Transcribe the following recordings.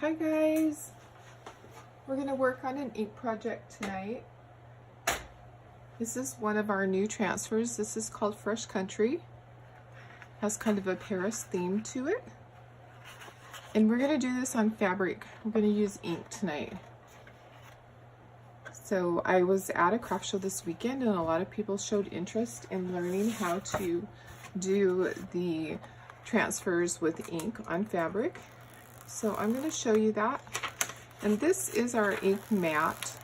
Hi guys, we're going to work on an ink project tonight. This is one of our new transfers. This is called Fresh Country. Has kind of a Paris theme to it. And we're going to do this on fabric. We're going to use ink tonight. So I was at a craft show this weekend and a lot of people showed interest in learning how to do the transfers with ink on fabric. So I'm going to show you that. And this is our ink mat.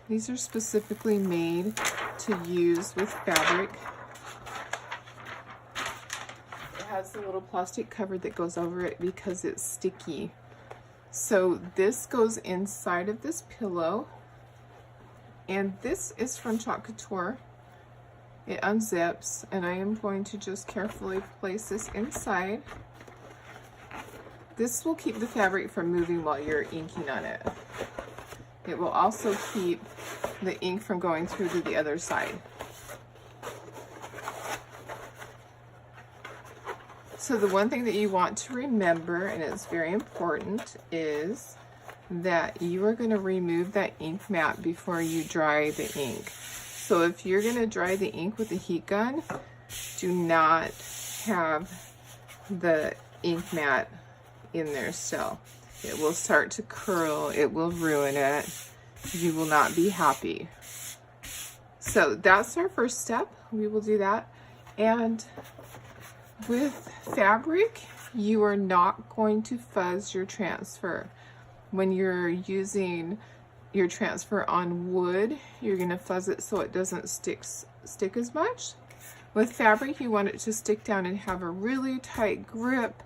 These are specifically made to use with fabric. It has a little plastic cover that goes over it because it's sticky. So this goes inside of this pillow. And this is from Couture. It unzips, and I am going to just carefully place this inside. This will keep the fabric from moving while you're inking on it. It will also keep the ink from going through to the other side. So the one thing that you want to remember, and it's very important, is that you are going to remove that ink mat before you dry the ink. So if you're going to dry the ink with a heat gun, do not have the ink mat in there still. It will start to curl, it will ruin it, you will not be happy. So that's our first step. We will do that. And with fabric, you are not going to fuzz your transfer. When you're using your transfer on wood, you're going to fuzz it so it doesn't stick as much. With fabric, you want it to stick down and have a really tight grip.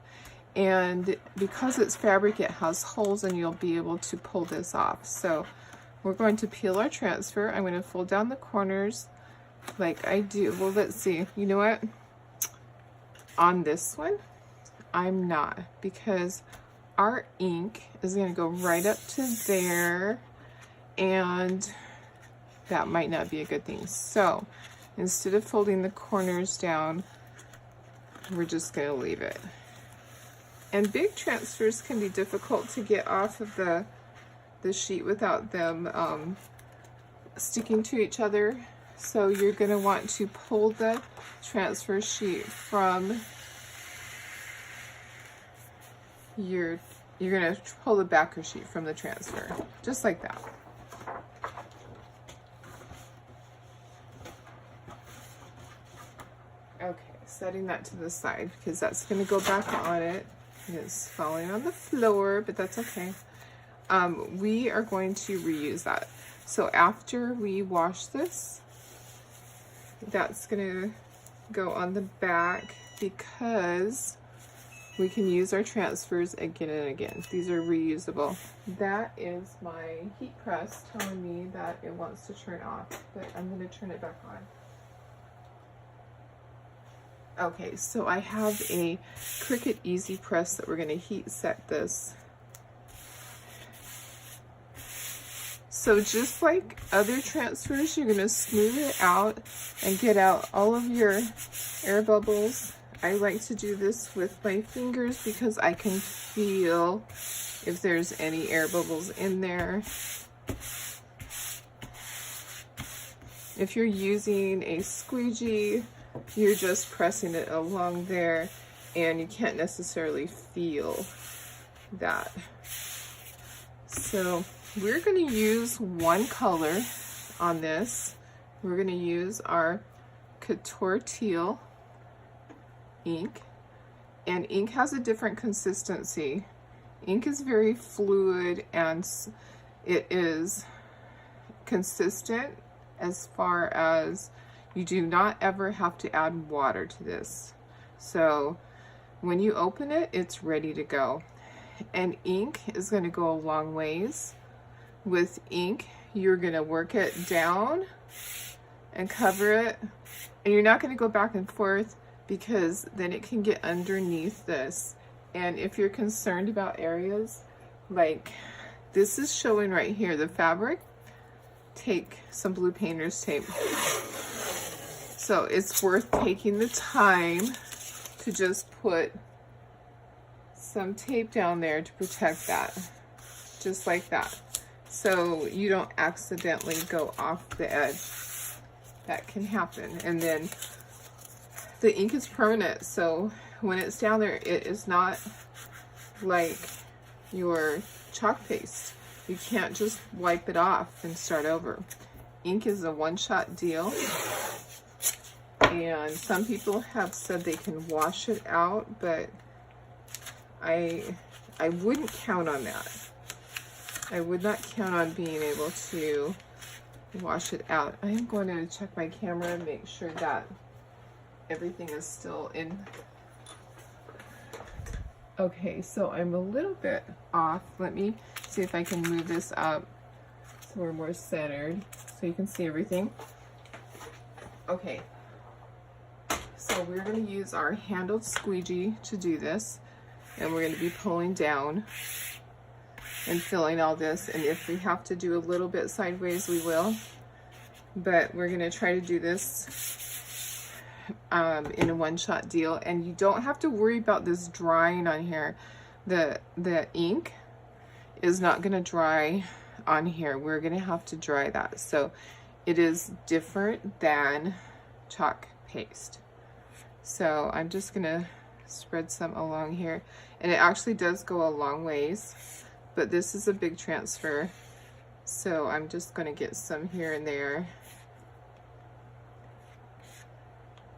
And because it's fabric, it has holes and you'll be able to pull this off. So we're going to peel our transfer. I'm going to fold down the corners like I do. Well, let's see. You know what? On this one, I'm not, because our ink is going to go right up to there, and that might not be a good thing. So instead of folding the corners down, we're just going to leave it. And big transfers can be difficult to get off of the sheet without them sticking to each other. So you're going to want to pull the transfer sheet from you're going to pull the backer sheet from the transfer, just like that. Okay, setting that to the side because that's going to go back on it. It's falling on the floor, but that's okay. We are going to reuse that. So after we wash this, that's gonna go on the back because we can use our transfers again and again. These are reusable. That is my heat press telling me that it wants to turn off, but I'm gonna turn it back on. Okay, so I have a Cricut Easy Press that we're going to heat set this. So just like other transfers, you're going to smooth it out and get out all of your air bubbles. I like to do this with my fingers because I can feel if there's any air bubbles in there. If you're using a squeegee, you're just pressing it along there and you can't necessarily feel that. So we're going to use one color on this. We're going to use our Couture Teal ink, and ink has a different consistency. Ink is very fluid and it is consistent as far as you do not ever have to add water to this. So when you open it, it's ready to go. And ink is going to go a long ways. With ink, you're going to work it down and cover it. And you're not going to go back and forth because then it can get underneath this. And if you're concerned about areas, like this is showing right here, the fabric, take some blue painter's tape. So it's worth taking the time to just put some tape down there to protect that, just like that, so you don't accidentally go off the edge. That can happen. And then the ink is permanent, so when it's down there, it is not like your chalk paste. You can't just wipe it off and start over. Ink is a one-shot deal, and some people have said they can wash it out, but I wouldn't count on that. I would not count on being able to wash it out. I am going to check my camera and make sure that everything is still in. Okay, so I'm a little bit off. Let me see if I can move this up so we're more centered so you can see everything. Okay, so we're going to use our handled squeegee to do this, and we're going to be pulling down and filling all this, and if we have to do a little bit sideways, we will, but we're going to try to do this in a one-shot deal. And you don't have to worry about this drying on here. The ink is not going to dry on here. We're going to have to dry that, so it is different than chalk paste. So I'm just going to spread some along here, and it actually does go a long ways, but this is a big transfer, so I'm just going to get some here and there.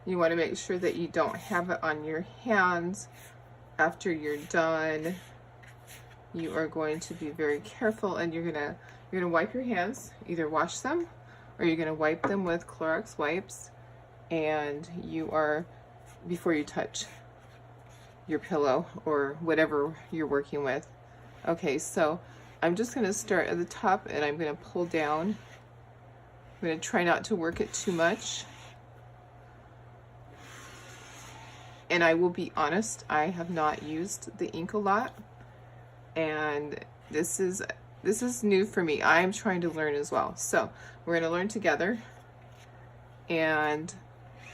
You want to make sure that you don't have it on your hands after you're done. You are going to be very careful, and you're gonna wipe your hands, either wash them or you're gonna wipe them with Clorox wipes, and you are, before you touch your pillow or whatever you're working with. Okay, so I'm just gonna start at the top, and I'm gonna pull down. I'm gonna try not to work it too much. And I will be honest, I have not used the ink a lot, and this is new for me. I'm trying to learn as well. So we're going to learn together, and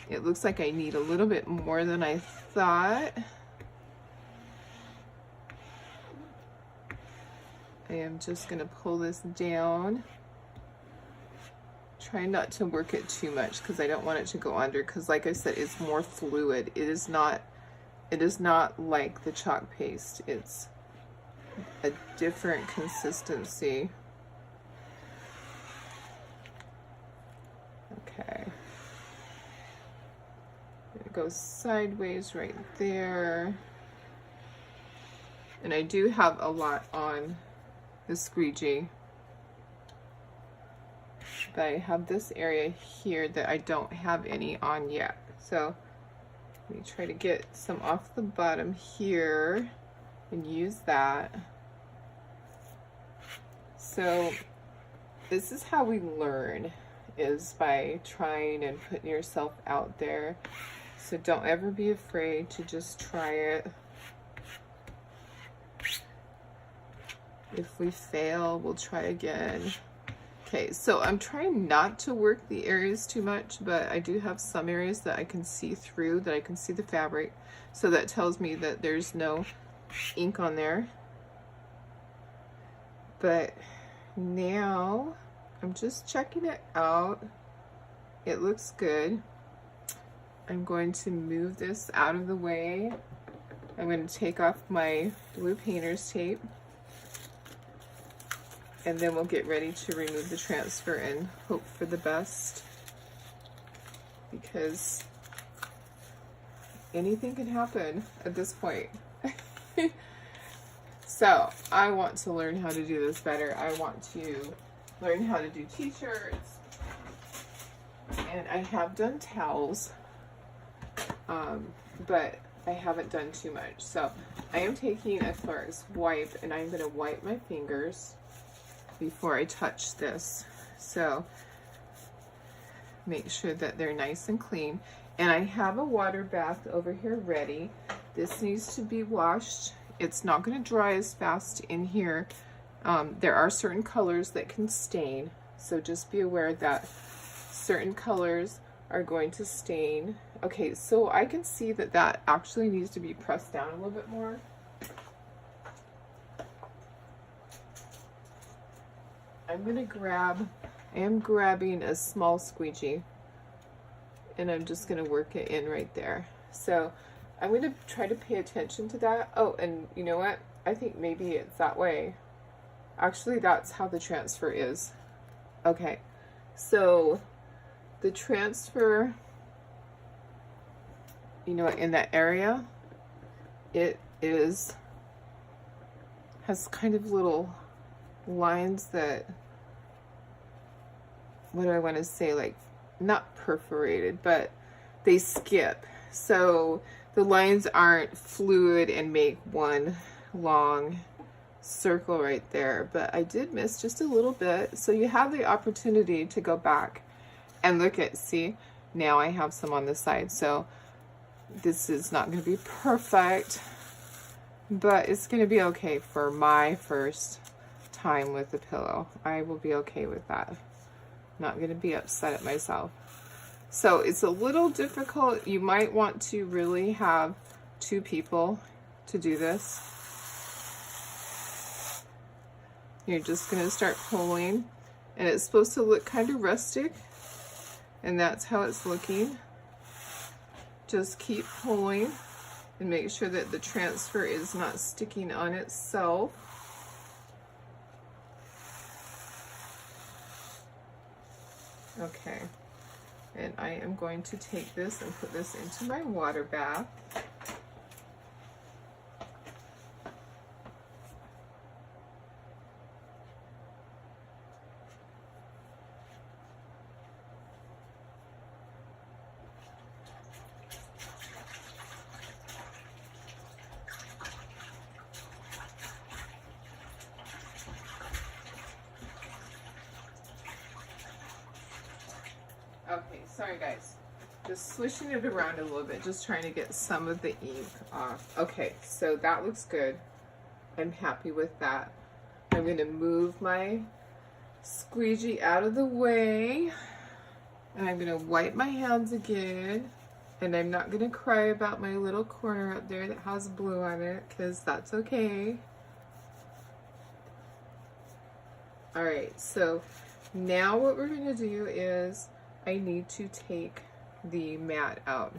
it looks like I need a little bit more than I thought. I am just going to pull this down. Try not to work it too much because I don't want it to go under, because like I said, it's more fluid. It is not like the chalk paste. It's a different consistency. Okay. It goes sideways right there. And I do have a lot on the squeegee, but I have this area here that I don't have any on yet. So let me try to get some off the bottom here and use that. So this is how we learn, is by trying and putting yourself out there. So don't ever be afraid to just try it. If we fail, we'll try again. Okay, so I'm trying not to work the areas too much, but I do have some areas that I can see through, that I can see the fabric. So that tells me that there's no ink on there. But now I'm just checking it out. It looks good. I'm going to move this out of the way. I'm going to take off my blue painter's tape, and then we'll get ready to remove the transfer and hope for the best, because anything can happen at this point. So I want to learn how to do this better. I want to learn how to do t-shirts, and I have done towels, but I haven't done too much. So I am taking a Clorox wipe, and I'm going to wipe my fingers before I touch this. So make sure that they're nice and clean. And I have a water bath over here ready. This needs to be washed. It's not going to dry as fast in here. There are certain colors that can stain, so just be aware that certain colors are going to stain. Okay, so I can see that that actually needs to be pressed down a little bit more. I am grabbing a small squeegee, and I'm just gonna work it in right there. So I'm gonna try to pay attention to that. Oh, and you know what? I think maybe it's that way. Actually, that's how the transfer is. Okay, so the transfer, you know, in that area, it has kind of little lines that, what do I want to say, like not perforated, but they skip. So the lines aren't fluid and make one long circle right there, but I did miss just a little bit. So you have the opportunity to go back and look at, see, now I have some on the side. So this is not going to be perfect, but it's going to be okay for my first time with the pillow. I will be okay with that. Not going to be upset at myself. So it's a little difficult. You might want to really have 2 people to do this. You're just going to start pulling, and it's supposed to look kind of rustic, and that's how it's looking. Just keep pulling and make sure that the transfer is not sticking on itself. Okay, and I am going to take this and put this into my water bath. Okay, sorry guys. Just swishing it around a little bit, just trying to get some of the ink off. Okay, so that looks good. I'm happy with that. I'm going to move my squeegee out of the way, and I'm going to wipe my hands again, and I'm not going to cry about my little corner up there that has blue on it, because that's okay. Alright, so now what we're going to do is I need to take the mat out.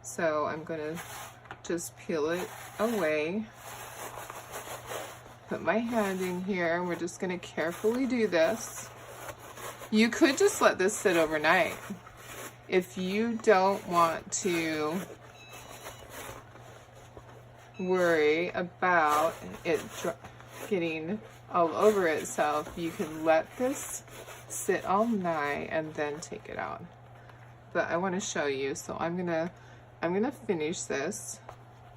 So I'm going to just peel it away. Put my hand in here, and we're just going to carefully do this. You could just let this sit overnight. If you don't want to worry about it getting all over itself, you can let this sit all night and then take it out. But I want to show you, so I'm gonna finish this.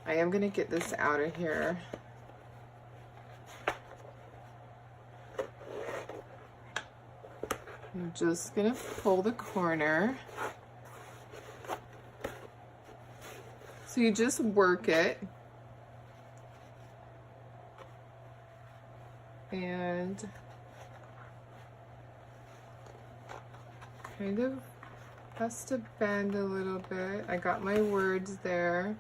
I am gonna get this out of here. I'm just gonna pull the corner. So you just work it. And kind of has to bend a little bit. I got my words there.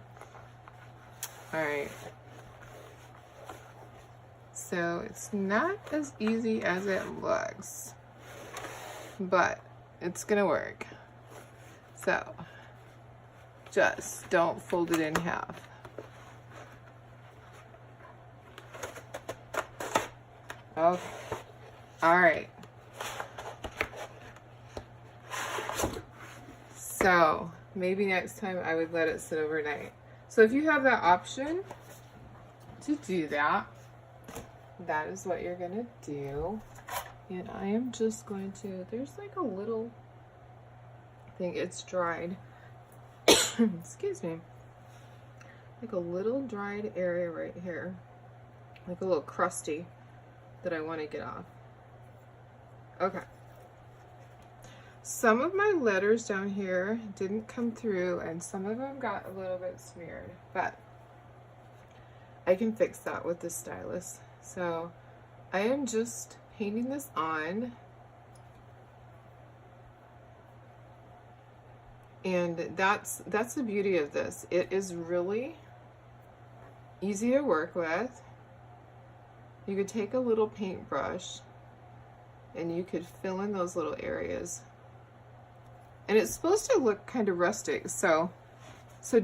All right. So it's not as easy as it looks, but it's gonna work. So just don't fold it in half. Okay. All right. So maybe next time I would let it sit overnight. So if you have that option to do that, that is what you're gonna do. And I am just going to, there's like a little thing, it's dried. Excuse me. Like a little dried area right here. Like a little crusty that I want to get off. Okay. Some of my letters down here didn't come through, and some of them got a little bit smeared, but I can fix that with the stylus. So I am just painting this on, and that's the beauty of this. It is really easy to work with. You could take a little paintbrush and you could fill in those little areas. And it's supposed to look kind of rustic, so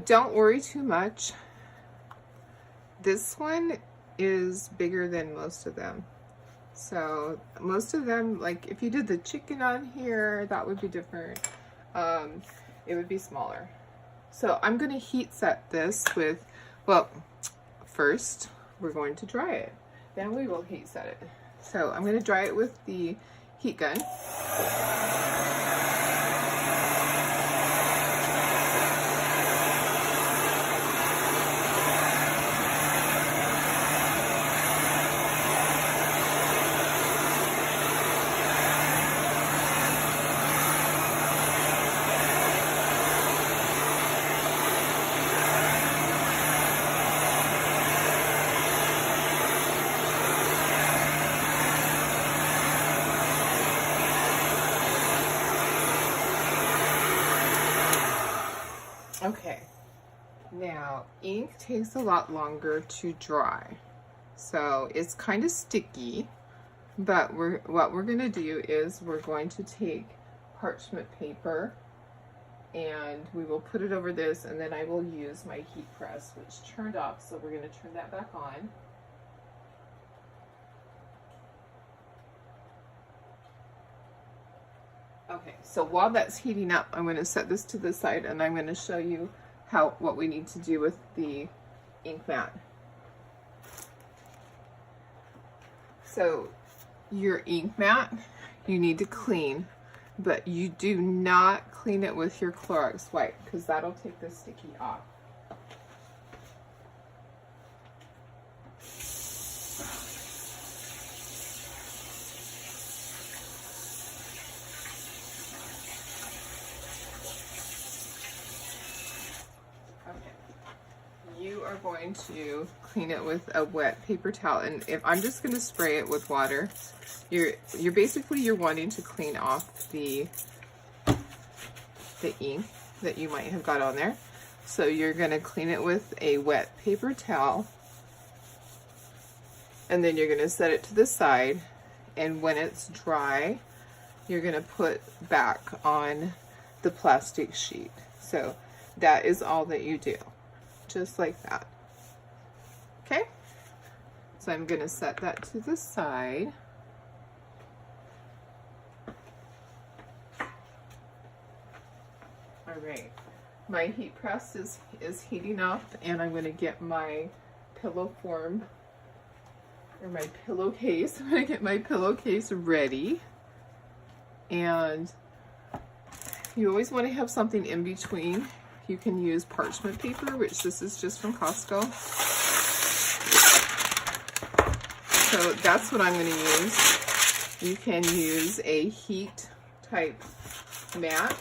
don't worry too much. This one is bigger than most of them. So most of them, like if you did the chicken on here, that would be different. It would be smaller. So I'm going to heat set this with, well, first we're going to dry it. Then we will heat set it. So I'm going to dry it with the heat gun. Okay, now ink takes a lot longer to dry, so it's kind of sticky, but what we're going to do is we're going to take parchment paper and we will put it over this, and then I will use my heat press, which turned off, so we're going to turn that back on. Okay, so while that's heating up, I'm going to set this to the side and I'm going to show you what we need to do with the ink mat. So your ink mat, you need to clean, but you do not clean it with your Clorox wipe because that'll take the sticky off. You are going to clean it with a wet paper towel, and if I'm just going to spray it with water, you're basically wanting to clean off the ink that you might have got on there. So you're going to clean it with a wet paper towel, and then you're going to set it to the side, and when it's dry, you're going to put back on the plastic sheet. So that is all that you do. Just like that. Okay, so I'm going to set that to the side. All right, my heat press is heating up, and I'm going to get my pillow form, or my pillowcase. I'm going to get my pillowcase ready, and you always want to have something in between. You can use parchment paper, which this is just from Costco. So that's what I'm going to use. You can use a heat type mat,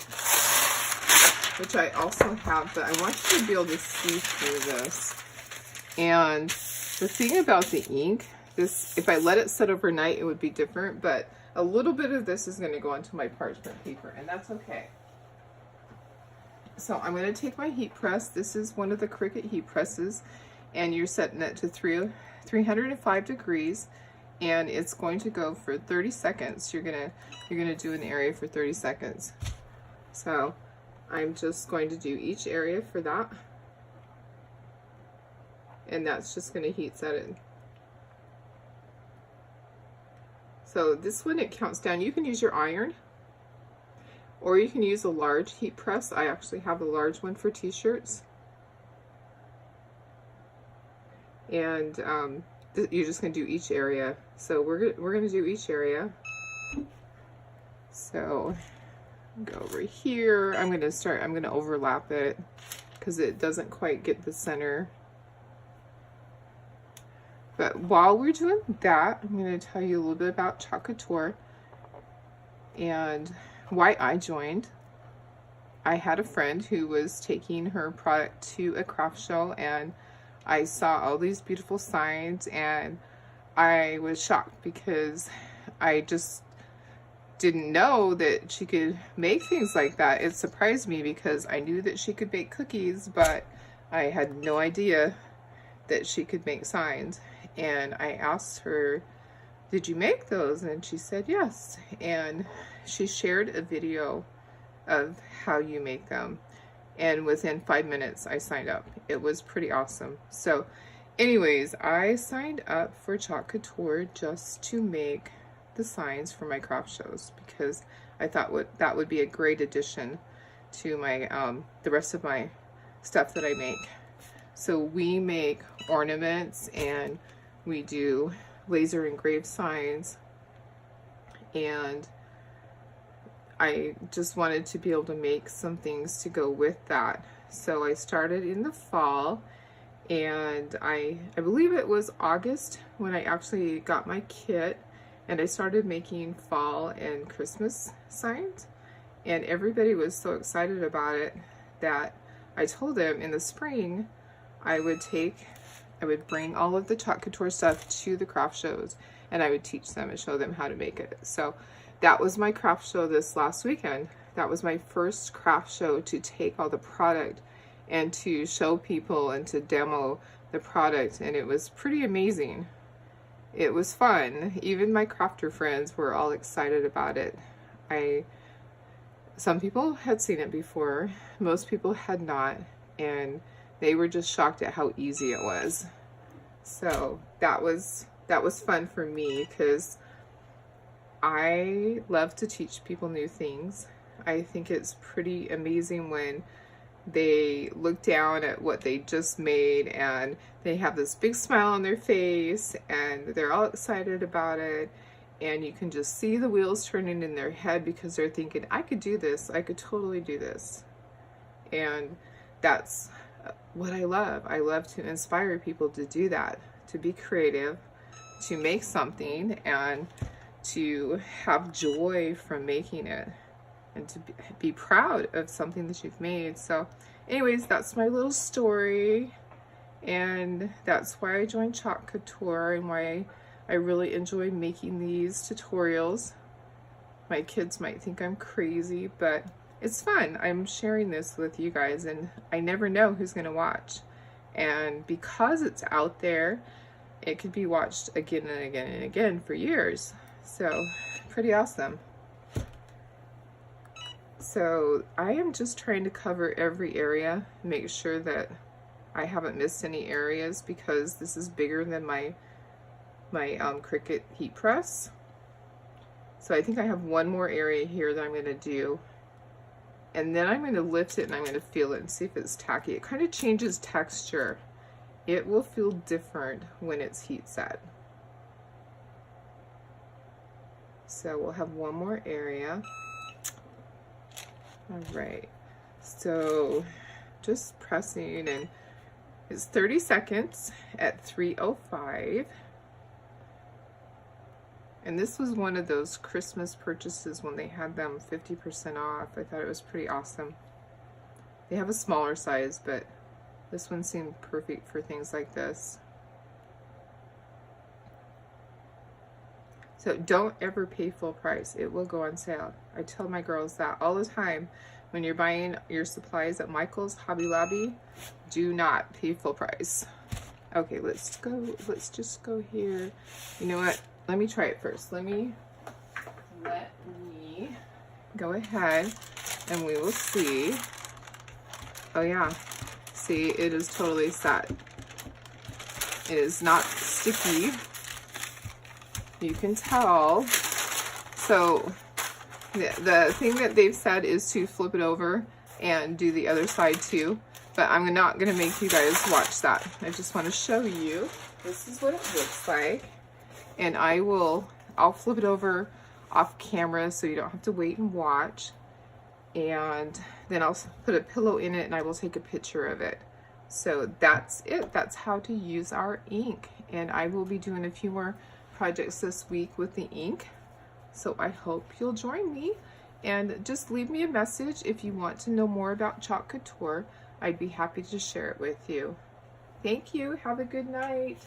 which I also have, but I want you to be able to see through this. And the thing about the ink, if I let it set overnight, it would be different, but a little bit of this is going to go onto my parchment paper, and that's okay. So I'm going to take my heat press. This is one of the Cricut heat presses, and you're setting it to 305 degrees, and it's going to go for 30 seconds. You're gonna do an area for 30 seconds. So I'm just going to do each area for that, and that's just going to heat set it. So this one, it counts down. You can use your iron, or you can use a large heat press. I actually have a large one for t-shirts. And you're just going to do each area. So we're going to do each area. So go over here. I'm going to overlap it because it doesn't quite get the center. But while we're doing that, I'm going to tell you a little bit about Couture and why I joined. I had a friend who was taking her product to a craft show, and I saw all these beautiful signs, and I was shocked because I just didn't know that she could make things like that. It surprised me because I knew that she could bake cookies, but I had no idea that she could make signs. And I asked her did you make those? And she said yes. And she shared a video of how you make them. And within 5 minutes, I signed up. It was pretty awesome. So anyways, I signed up for Chalk Couture just to make the signs for my craft shows, because I thought that would be a great addition to my the rest of my stuff that I make. So we make ornaments, and we do laser engraved signs, and I just wanted to be able to make some things to go with that. So I started in the fall, and I believe it was August when I actually got my kit, and I started making fall and Christmas signs, and everybody was so excited about it that I told them in the spring I would bring all of the Chalk Couture stuff to the craft shows, and I would teach them and show them how to make it. So that was my craft show this last weekend. That was my first craft show to take all the product and to show people and to demo the product, and it was pretty amazing. It was fun. Even my crafter friends were all excited about it. Some people had seen it before, most people had not, and they were just shocked at how easy it was. So that was fun for me, because I love to teach people new things. I think it's pretty amazing when they look down at what they just made and they have this big smile on their face and they're all excited about it, and you can just see the wheels turning in their head because they're thinking, I could do this, I could totally do this. And that's what I love. I love to inspire people to do that, to be creative, to make something, and to have joy from making it, and to be proud of something that you've made. So anyways, that's my little story, and that's why I joined Chalk Couture and why I really enjoy making these tutorials. My kids might think I'm crazy, but it's fun. I'm sharing this with you guys, and I never know who's gonna watch. And because it's out there, it could be watched again and again and again for years. So pretty awesome. So I am just trying to cover every area, make sure that I haven't missed any areas, because this is bigger than my Cricut heat press. So I think I have one more area here that I'm going to do, and then I'm going to lift it and I'm going to feel it and see if it's tacky. It kind of changes texture. It will feel different when it's heat set. So we'll have one more area. All right, so just pressing, and it's 30 seconds at 3:05. And this was one of those Christmas purchases when they had them 50% off. I thought it was pretty awesome. They have a smaller size, but this one seemed perfect for things like this. So don't ever pay full price. It will go on sale. I tell my girls that all the time. When you're buying your supplies at Michael's, Hobby Lobby, do not pay full price. Okay, let's just go here. You know what? Let me try it first. Let me go ahead and we will see. Oh yeah, see, it is totally set. It is not sticky. You can tell. So the thing that they've said is to flip it over and do the other side too, but I'm not going to make you guys watch that. I just want to show you. This is what it looks like, and I'll flip it over off camera so you don't have to wait and watch, and then I'll put a pillow in it and I will take a picture of it. So that's it. That's how to use our ink, and I will be doing a few more projects this week with the ink. So I hope you'll join me, and just leave me a message if you want to know more about Chalk Couture. I'd be happy to share it with you. Thank you. Have a good night.